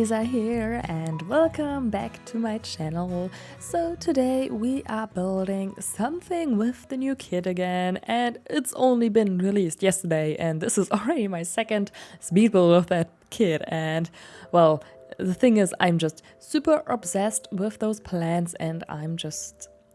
Lisa here and welcome back to my channel. So today we are building something with the new kit again, and it's only been released yesterday, and this is already my second speed build of that kit. And well, the thing is, I'm just super obsessed with those plants, and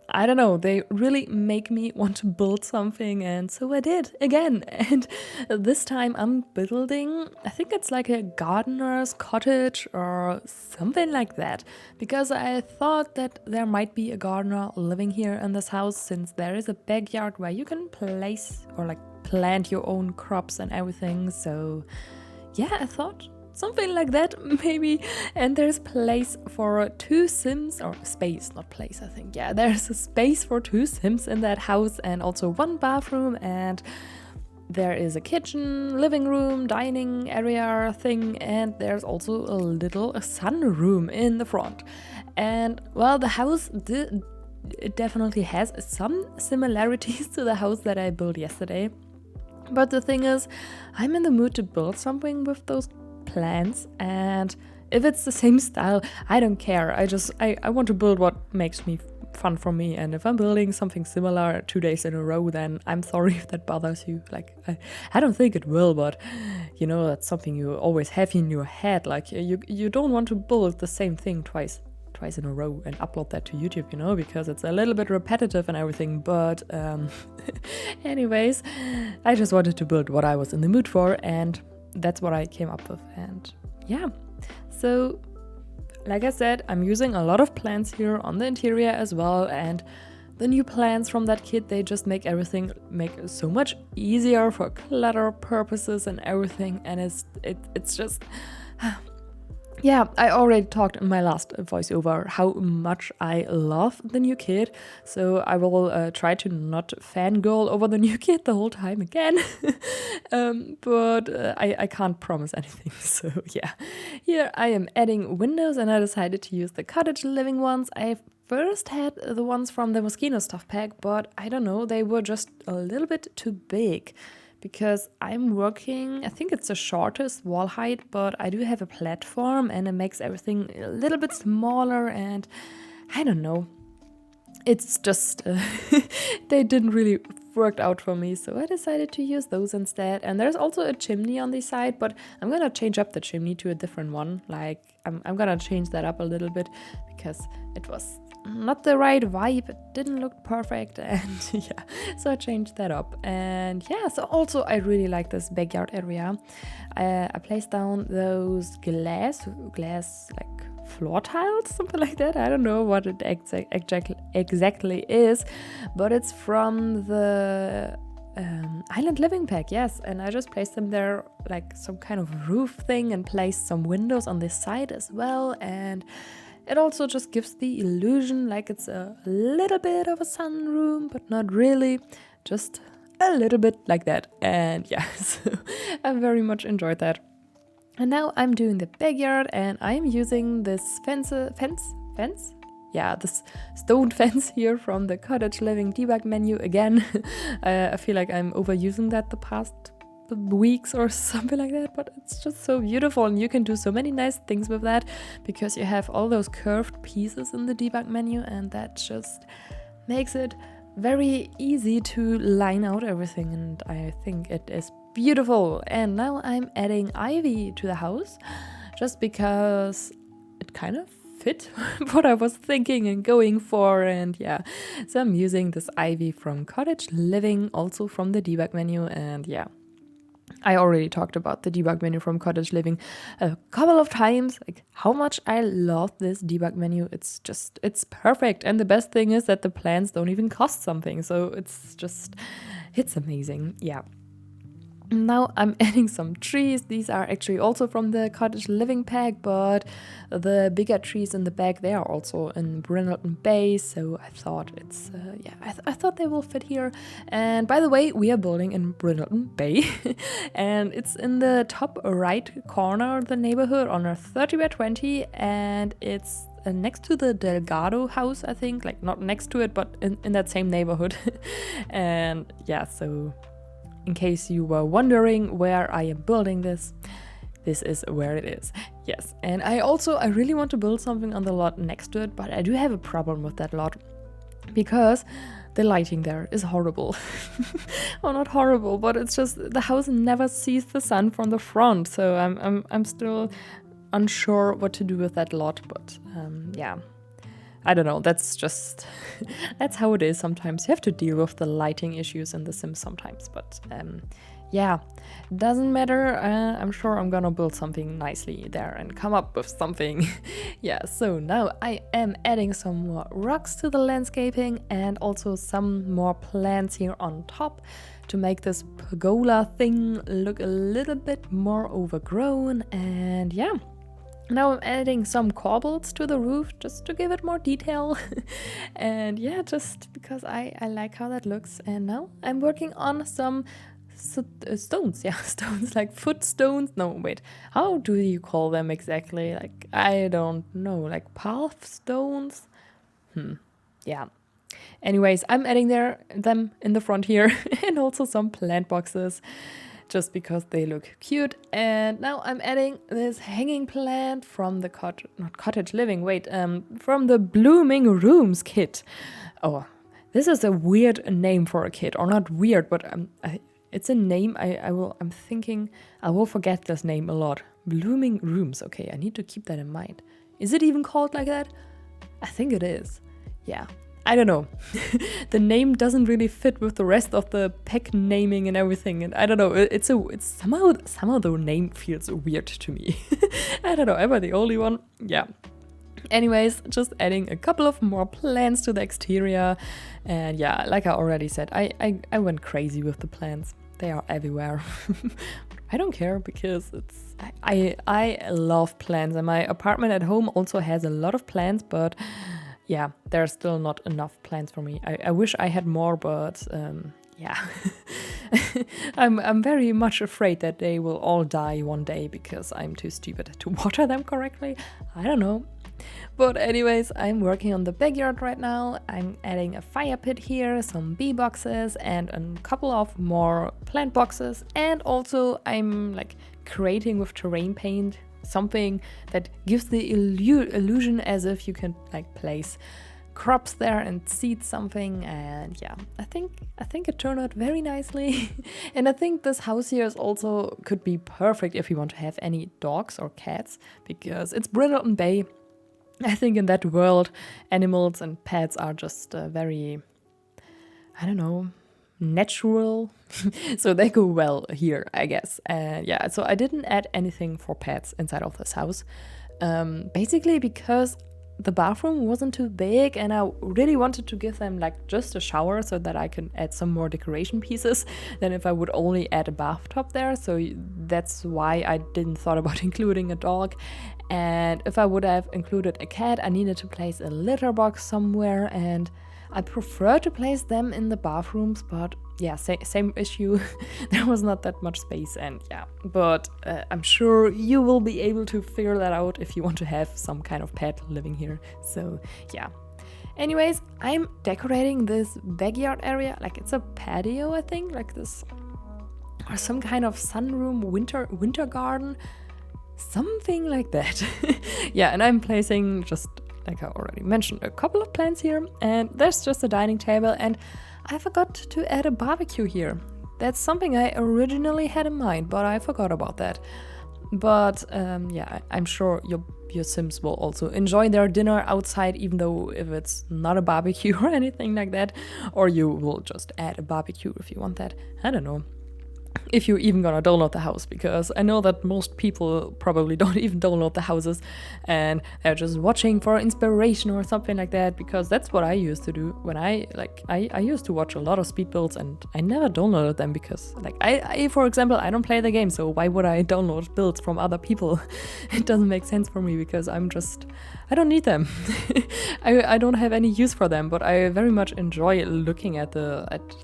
I don't know, they really make me want to build something, and so I did again. And this time I'm building, I think it's like a gardener's cottage or something like that, because I thought that there might be a gardener living here in this house, since there is a backyard where you can place or like plant your own crops and everything. So yeah, I thought something like that, maybe. And there's place for 2 Sims, or space, not place, I think. Yeah, there's a space for 2 Sims in that house, and also 1 bathroom, and there is a kitchen, living room, dining area thing, and there's also a little sunroom in the front. And well, the house it definitely has some similarities to the house that I built yesterday. But the thing is, I'm in the mood to build something with those plants, and if it's the same style, I don't care. I want to build what makes me fun for me, and if I'm building something similar 2 days in a row, then I'm sorry if that bothers you. Like, I don't think it will, but you know, that's something you always have in your head. Like, you don't want to build the same thing twice in a row and upload that to YouTube, you know, because it's a little bit repetitive and everything. But anyways, I just wanted to build what I was in the mood for, and that's what I came up with. And yeah, so like I said, I'm using a lot of plants here on the interior as well, and the new plants from that kit, they just make everything so much easier for clutter purposes and everything. And it's just yeah, I already talked in my last voiceover how much I love the new kit, so I will try to not fangirl over the new kit the whole time again. But I can't promise anything, so yeah. Here I am adding windows, and I decided to use the cottage living ones. I first had the ones from the mosquito stuff pack, but I don't know, they were just a little bit too big. Because I'm working, I think it's the shortest wall height, but I do have a platform, and it makes everything a little bit smaller, and I don't know. It's just, they didn't really work out for me, so I decided to use those instead. And there's also a chimney on the side, but I'm gonna change up the chimney to a different one. Like, I'm gonna change that up a little bit, because it was not the right vibe, it didn't look perfect, and yeah, so I changed that up. And yeah, so also I really like this backyard area. I placed down those glass like floor tiles, something like that. I don't know what it exactly is, but it's from the Island Living Pack, yes, and I just placed them there like some kind of roof thing, and placed some windows on this side as well. And it also just gives the illusion like it's a little bit of a sunroom, but not really, just a little bit like that. And yeah, so I very much enjoyed that. And now I'm doing the backyard, and I'm using this fence? Yeah, this stone fence here from the Cottage Living debug menu again. I feel like I'm overusing that the past weeks or something like that, but it's just so beautiful, and you can do so many nice things with that, because you have all those curved pieces in the debug menu, and that just makes it very easy to line out everything, and I think it is beautiful. And now I'm adding ivy to the house, just because it kind of fit what I was thinking and going for. And yeah, so I'm using this ivy from Cottage Living, also from the debug menu. And yeah, I already talked about the debug menu from Cottage Living a couple of times, like how much I love this debug menu. It's perfect. And the best thing is that the plants don't even cost something. So it's amazing. Yeah. Now I'm adding some trees. These are actually also from the Cottage Living pack, but the bigger trees in the back, they are also in Brindelton Bay. So I thought I thought they will fit here. And by the way, we are building in Brindelton Bay, and it's in the top right corner of the neighborhood on a 30 by 20, and it's next to the Delgado house, I think, like not next to it, but in that same neighborhood. And yeah, so in case you were wondering where I am building this, this is where it is. Yes, and I really want to build something on the lot next to it, but I do have a problem with that lot because the lighting there is horrible. Well, not horrible, but it's just the house never sees the sun from the front, so I'm still unsure what to do with that lot. But yeah, I don't know. That's just that's how it is. Sometimes you have to deal with the lighting issues in The Sims sometimes, but yeah, doesn't matter. I'm sure I'm gonna build something nicely there and come up with something. Yeah, so now I am adding some more rocks to the landscaping and also some more plants here on top to make this pergola thing look a little bit more overgrown. And yeah, now I'm adding some cobbles to the roof just to give it more detail. And yeah, just because I like how that looks. And now I'm working on some stones, yeah, stones like foot stones. No, wait, how do you call them exactly? Like, I don't know, like path stones? Yeah. Anyways, I'm adding them in the front here and also some plant boxes just because they look cute. And now I'm adding this hanging plant from the cottage living, from the Blooming Rooms kit. Oh, this is a weird name for a kit, or not weird, but it's a name I'm thinking I will forget this name a lot. Blooming Rooms. Okay, I need to keep that in mind. Is it even called like that? I think it is. Yeah. I don't know. The name doesn't really fit with the rest of the pack naming and everything. And I don't know. It's somehow the name feels weird to me. I don't know. Am I the only one? Yeah. Anyways, just adding a couple of more plants to the exterior. And yeah, like I already said, I went crazy with the plants. They are everywhere. I don't care because I love plants, and my apartment at home also has a lot of plants, but yeah, there's still not enough plants for me. I wish I had more, but yeah. I'm very much afraid that they will all die one day because I'm too stupid to water them correctly. I don't know. But anyways, I'm working on the backyard right now. I'm adding a fire pit here, some bee boxes, and a couple of more plant boxes. And also I'm like creating with terrain paint something that gives the illusion as if you can like place crops there and seed something. And yeah, I think it turned out very nicely. And I think this house here is also could be perfect if you want to have any dogs or cats, because it's Brindelton Bay. I think in that world, animals and pets are just very, I don't know, natural. So they go well here, I guess. Yeah, so I didn't add anything for pets inside of this house. Basically because the bathroom wasn't too big and I really wanted to give them like just a shower so that I can add some more decoration pieces than if I would only add a bathtub there. So that's why I didn't thought about including a dog. And if I would have included a cat, I needed to place a litter box somewhere, and I prefer to place them in the bathrooms, but yeah, same issue. There was not that much space, and yeah, but I'm sure you will be able to figure that out if you want to have some kind of pet living here. So yeah. Anyways, I'm decorating this backyard area, like it's a patio, I think, like this, or some kind of sunroom winter garden. Something like that. Yeah, and I'm placing, just like I already mentioned, a couple of plants here, and there's just a dining table, and I forgot to add a barbecue here. That's something I originally had in mind, but I forgot about that. But yeah, I'm sure your Sims will also enjoy their dinner outside, even though if it's not a barbecue or anything like that, or you will just add a barbecue if you want that. I don't know. If you're even gonna download the house, because I know that most people probably don't even download the houses and they're just watching for inspiration or something like that, because that's what I used to do when I used to watch a lot of speed builds and I never downloaded them because like I for example, I don't play the game, so why would I download builds from other people? It doesn't make sense for me because I don't need them. I don't have any use for them, but I very much enjoy looking at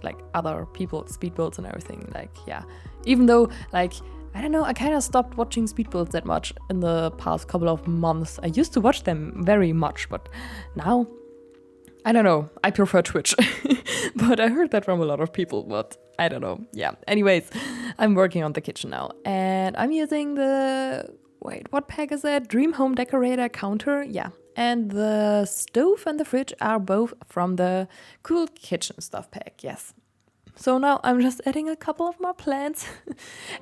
like other people's speed builds and everything. Like, yeah, even though like, I don't know, I kind of stopped watching speed builds that much in the past couple of months. I used to watch them very much, but now, I don't know, I prefer Twitch. But I heard that from a lot of people, but I don't know. Yeah, anyways, I'm working on the kitchen now and I'm using the wait, what pack is that? Dream Home Decorator counter, yeah. And the stove and the fridge are both from the Cool Kitchen Stuff pack, yes. So now I'm just adding a couple of more plants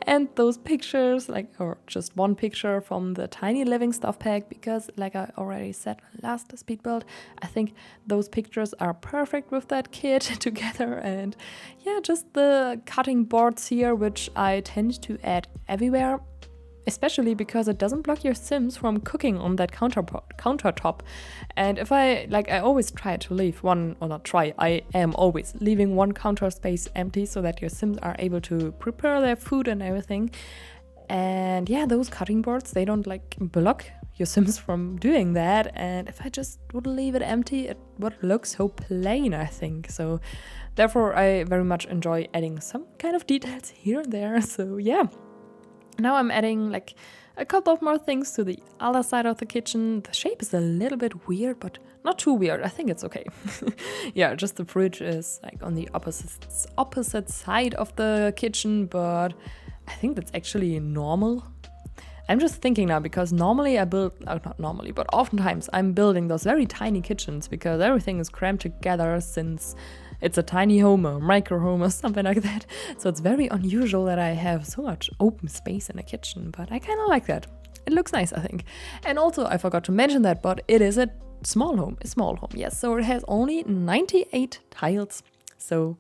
and those pictures, or just one picture from the Tiny Living Stuff pack, because like I already said last speed build, I think those pictures are perfect with that kit together. And yeah, just the cutting boards here, which I tend to add everywhere, especially because it doesn't block your Sims from cooking on that countertop. And if I always try to leave one, or not try, I am always leaving one counter space empty so that your Sims are able to prepare their food and everything. And yeah, those cutting boards, they don't block your Sims from doing that. And if I just would leave it empty, it would look so plain, I think. So therefore, I very much enjoy adding some kind of details here and there. So yeah. Now I'm adding a couple of more things to the other side of the kitchen. The shape is a little bit weird, but not too weird. I think it's okay. Yeah, just the fridge is on the opposite side of the kitchen, but I think that's actually normal. I'm just thinking now, because normally I build, not normally, but oftentimes I'm building those very tiny kitchens because everything is crammed together, since it's a tiny home or micro home or something like that. So it's very unusual that I have so much open space in a kitchen, but I kind of like that. It looks nice, I think. And also, I forgot to mention that, but it is a small home, yes. So it has only 98 tiles. So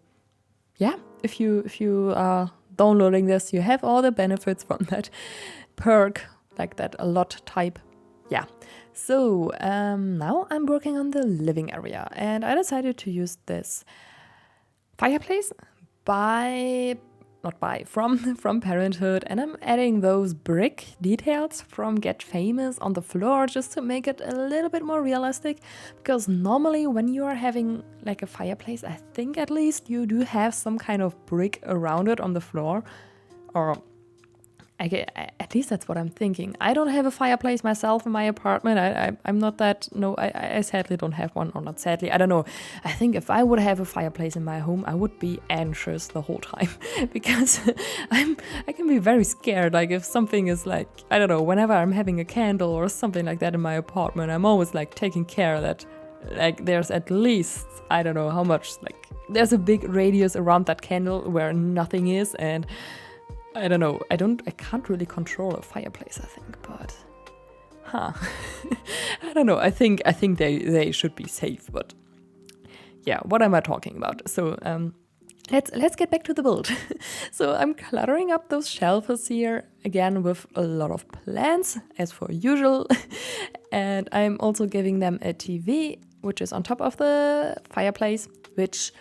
yeah, if you are downloading this, you have all the benefits from that perk, like that a lot type. Yeah. So now I'm working on the living area, and I decided to use this fireplace from Parenthood, and I'm adding those brick details from Get Famous on the floor just to make it a little bit more realistic, because normally when you are having a fireplace, I think at least you do have some kind of brick around it on the floor, or at least that's what I'm thinking. I don't have a fireplace myself in my apartment. I'm not that, no, I sadly don't have one, or not sadly, I don't know. I think if I would have a fireplace in my home, I would be anxious the whole time because I can be very scared. If something is I don't know, whenever I'm having a candle or something like that in my apartment, I'm always taking care that there's at least, I don't know how much, there's a big radius around that candle where nothing is. And I don't know, I can't really control a fireplace, I think, but I don't know, I think they should be safe, but yeah, what am I talking about? So let's get back to the build. So I'm cluttering up those shelves here again with a lot of plants as per usual, and I'm also giving them a TV which is on top of the fireplace, which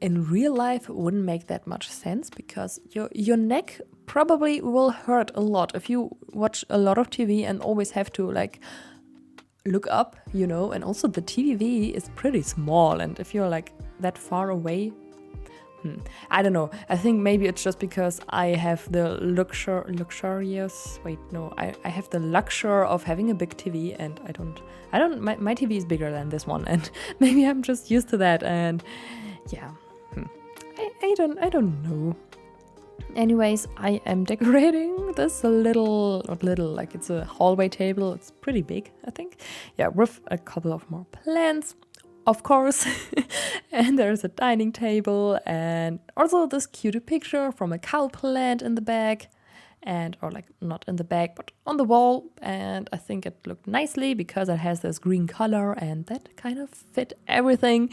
in real life wouldn't make that much sense, because your neck probably will hurt a lot if you watch a lot of TV and always have to look up, and also the TV is pretty small, and if you're that far away, I don't know. I think maybe it's just because I have the I have the luxury of having a big TV, and my TV is bigger than this one, and maybe I'm just used to that, and yeah. I don't know. Anyways, I am decorating this it's a hallway table. It's pretty big, I think. Yeah, with a couple of more plants, of course. And there's a dining table, and also this cute picture from a cow plant in the back. Or not in the back, but on the wall. And I think it looked nicely because it has this green color, and that kind of fit everything.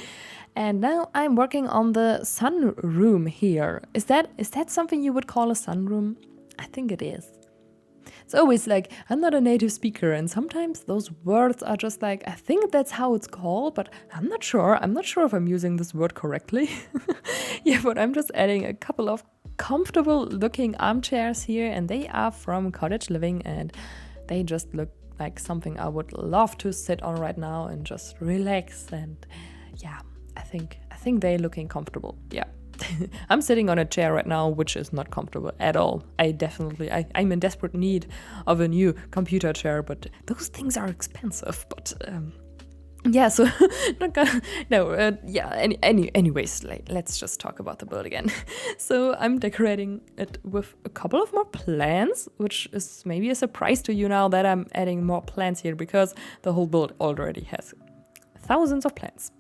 And now I'm working on the sunroom here. Is that something you would call a sunroom? I think it is. It's always I'm not a native speaker, and sometimes those words are just I think that's how it's called, but I'm not sure. I'm not sure if I'm using this word correctly. Yeah, but I'm just adding a couple of comfortable looking armchairs here, and they are from Cottage Living, and they just look like something I would love to sit on right now and just relax. And yeah, I think they're looking comfortable. Yeah. I'm sitting on a chair right now, which is not comfortable at all. I'm in desperate need of a new computer chair, but those things are expensive. But yeah, so not gonna no yeah, anyways, like, let's just talk about the build again. So I'm decorating it with a couple of more plants, which is maybe a surprise to you now that I'm adding more plants here, because the whole build already has thousands of plants.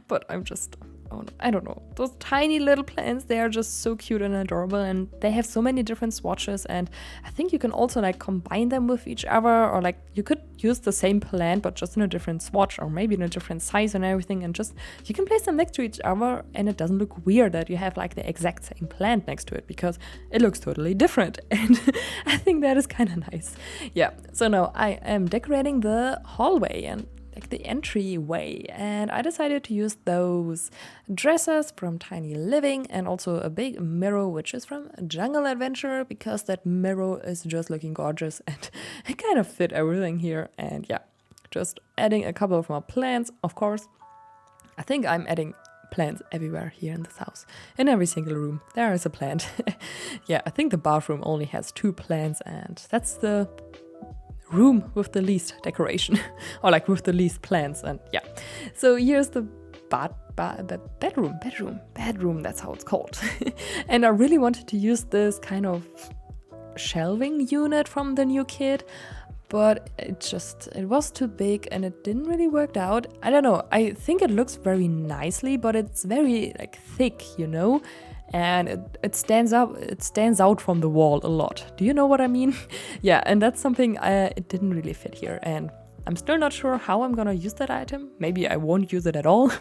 But I'm just, oh no, I don't know, those tiny little plants, they are just so cute and adorable, and they have so many different swatches, and I think you can also like combine them with each other, or like you could use the same plant but just in a different swatch, or maybe in a different size and everything, and just you can place them next to each other and it doesn't look weird that you have like the exact same plant next to it, because it looks totally different. And I think that is kind of nice. Yeah, so now I am decorating the hallway and like the entryway, and I decided to use those dressers from Tiny Living and also a big mirror which is from Jungle Adventure, because that mirror is just looking gorgeous and it kind of fit everything here. And yeah, just adding a couple of more plants, of course. I think I'm adding plants everywhere here in this house. In every single room there is a plant. Yeah, I think the bathroom only has 2 plants, and that's the room with the least decoration or like with the least plants. And yeah, so here's the bedroom, that's how it's called. And I really wanted to use this kind of shelving unit from the new kit, but it was too big and it didn't really work out. I don't know, I think it looks very nicely, but it's very like thick, you know, and it stands out from the wall a lot. Do you know what I mean? Yeah, and that's something it didn't really fit here, and I'm still not sure how I'm gonna use that item. Maybe I won't use it at all.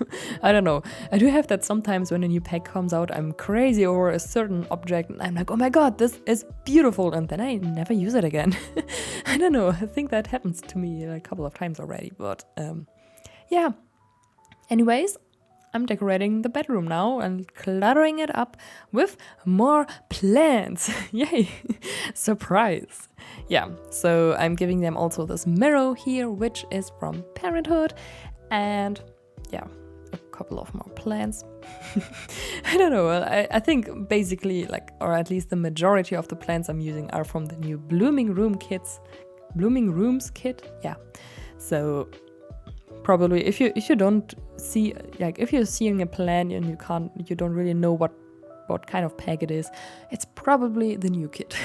I don't know. I do have that sometimes when a new pack comes out, I'm crazy over a certain object and I'm like, oh my god, this is beautiful, and then I never use it again. I don't know, I think that happens to me a couple of times already, but yeah. Anyways, I'm decorating the bedroom now and cluttering it up with more plants. Yay! Surprise! Yeah, so I'm giving them also this mirror here, which is from Parenthood, and yeah, a couple of more plants. I don't know, I think basically, like, or at least the majority of the plants I'm using are from the new Blooming Rooms kit. Yeah, so probably if you don't see, like, if you're seeing a plant and you don't really know what kind of pack it is, it's probably the new kit.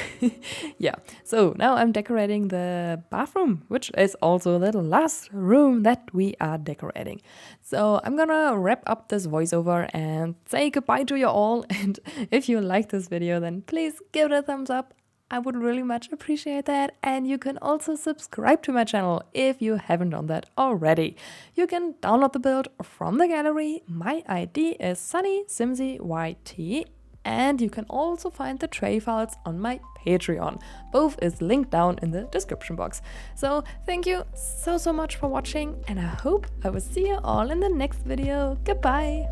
Yeah, so now I'm decorating the bathroom, which is also the last room that we are decorating. So I'm gonna wrap up this voiceover and say goodbye to you all, and if you like this video, then please give it a thumbs up. I would really much appreciate that, and you can also subscribe to my channel if you haven't done that already. You can download the build from the gallery. My ID is sunnysimsieyt, and you can also find the tray files on my Patreon. Both is linked down in the description box. So thank you so much for watching, and I hope I will see you all in the next video. Goodbye!